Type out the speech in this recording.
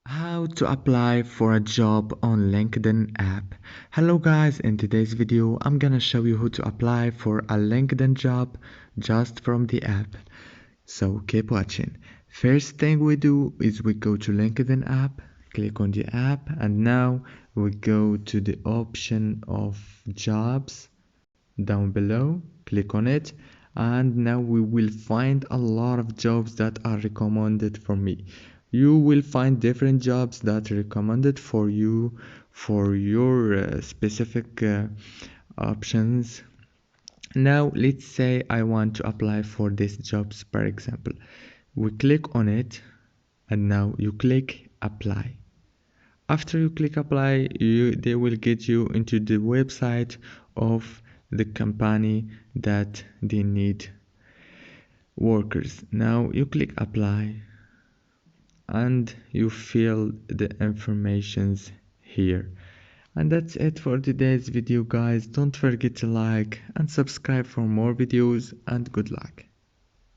How to apply for a job on LinkedIn app. Hello guys, in today's video I'm gonna show you how to apply for a LinkedIn job just from the app. So keep watching. First thing we do is we go to LinkedIn app, click on the app, and now we go to the option of jobs down below, click on it, and now we will find a lot of jobs that are recommended for me. You will find different jobs that are recommended for you for your specific options. Now let's say I want to apply for these jobs. For example, we click on it and now you click apply. After you click apply, they will get you into the website of the company that they need workers. Now you click apply and you fill the informations here. And that's it for today's video guys. Don't forget to like and subscribe for more videos, and good luck.